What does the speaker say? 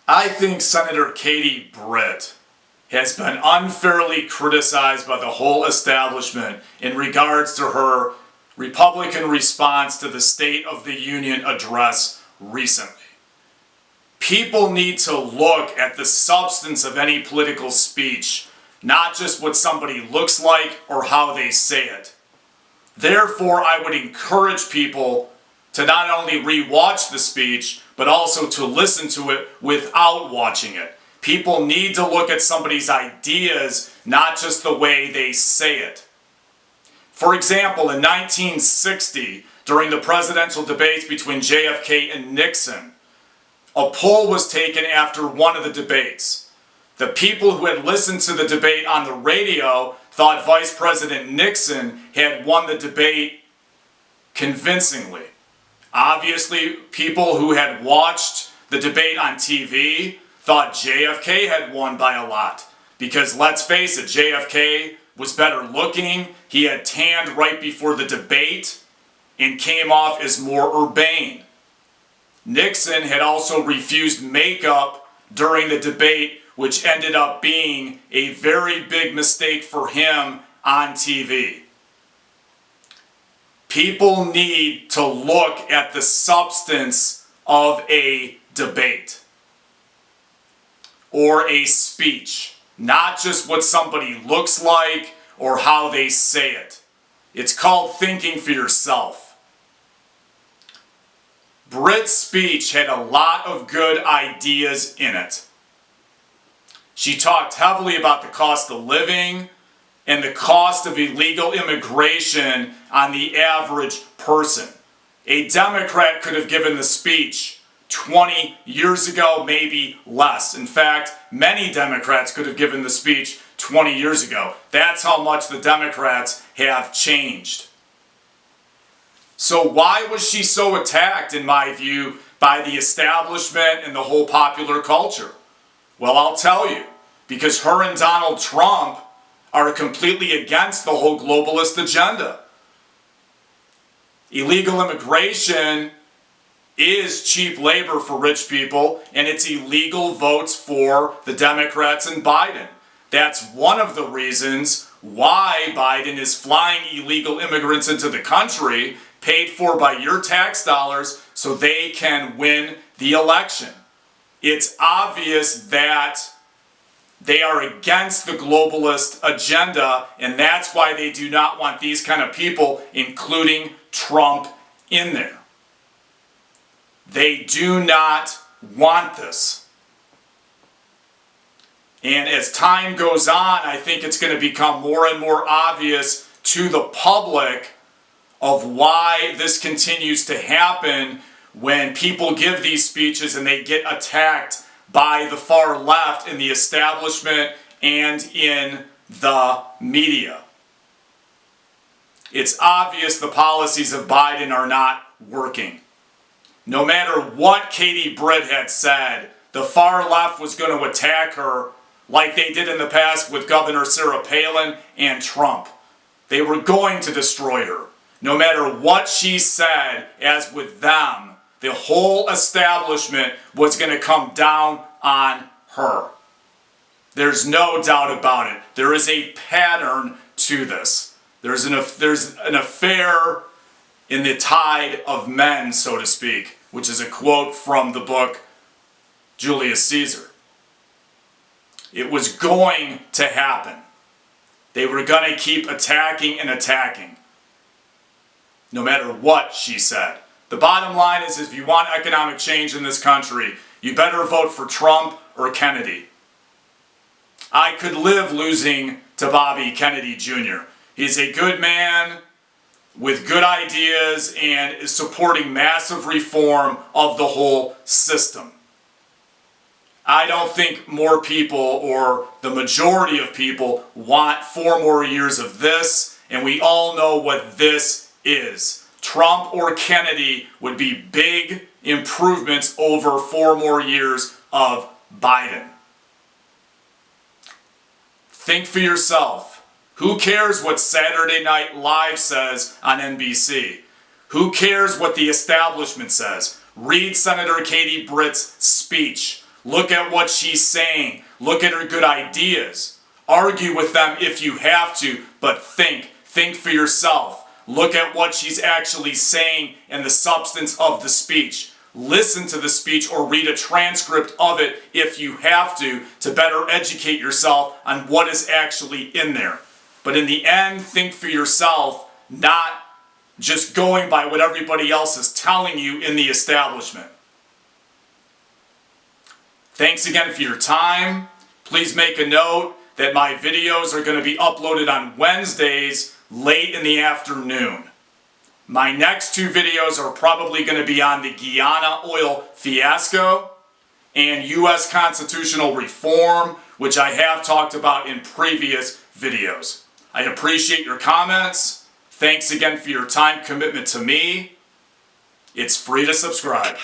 I think Senator Katie Britt has been unfairly criticized by the whole establishment in regards to her Republican response to the State of the Union address recently. People need to look at the substance of any political speech, not just what somebody looks like or how they say it. Therefore, I would encourage people to not only re-watch the speech, but also to listen to it without watching it. People need to look at somebody's ideas, not just the way they say it. For example, in 1960, during the presidential debates between JFK and Nixon, a poll was taken after one of the debates. The people who had listened to the debate on the radio thought Vice President Nixon had won the debate convincingly. Obviously, people who had watched the debate on TV thought JFK had won by a lot. Because let's face it, JFK was better looking, he had tanned right before the debate, and came off as more urbane. Nixon had also refused makeup during the debate, which ended up being a very big mistake for him on TV. People need to look at the substance of a debate or a speech, not just what somebody looks like or how they say it. It's called thinking for yourself. Britt's speech had a lot of good ideas in it. She talked heavily about the cost of living and the cost of illegal immigration on the average person. A Democrat could have given the speech 20 years ago, maybe less. In fact, many Democrats could have given the speech 20 years ago. That's how much the Democrats have changed. So why was she so attacked, in my view, by the establishment and the whole popular culture? Well, I'll tell you, because her and Donald Trump are completely against the whole globalist agenda. Illegal immigration is cheap labor for rich people, and it's illegal votes for the Democrats and Biden. That's one of the reasons why Biden is flying illegal immigrants into the country, paid for by your tax dollars, so they can win the election. It's obvious that they are against the globalist agenda, and that's why they do not want these kind of people, including Trump, in there. They do not want this. And as time goes on, I think it's going to become more and more obvious to the public of why this continues to happen when people give these speeches and they get attacked by the far left in the establishment and in the media. It's obvious the policies of Biden are not working. No matter what Katie Britt had said, the far left was going to attack her like they did in the past with Governor Sarah Palin and Trump. They were going to destroy her. No matter what she said, as with them, the whole establishment was going to come down on her. There's no doubt about it. There is a pattern to this. There's an affair in the tide of men, so to speak, which is a quote from the book Julius Caesar. It was going to happen. They were going to keep attacking and attacking, no matter what she said. The bottom line is, if you want economic change in this country, you better vote for Trump or Kennedy. I could live losing to Bobby Kennedy Jr. He's a good man with good ideas and is supporting massive reform of the whole system. I don't think more people, or the majority of people, want 4 more years of this, and we all know what this is. Trump or Kennedy would be big improvements over 4 more years of Biden. Think for yourself. Who cares what Saturday Night Live says on NBC? Who cares what the establishment says? Read Senator Katie Britt's speech. Look at what she's saying. Look at her good ideas. Argue with them if you have to, but think. Think for yourself. Look at what she's actually saying and the substance of the speech. Listen to the speech or read a transcript of it if you have to better educate yourself on what is actually in there. But in the end, think for yourself, not just going by what everybody else is telling you in the establishment. Thanks again for your time. Please make a note that my videos are going to be uploaded on Wednesdays late in the afternoon. My next two videos are probably going to be on the Guyana oil fiasco and U.S. constitutional reform, which I have talked about in previous videos. I appreciate your comments. Thanks again for your time commitment to me. It's free to subscribe.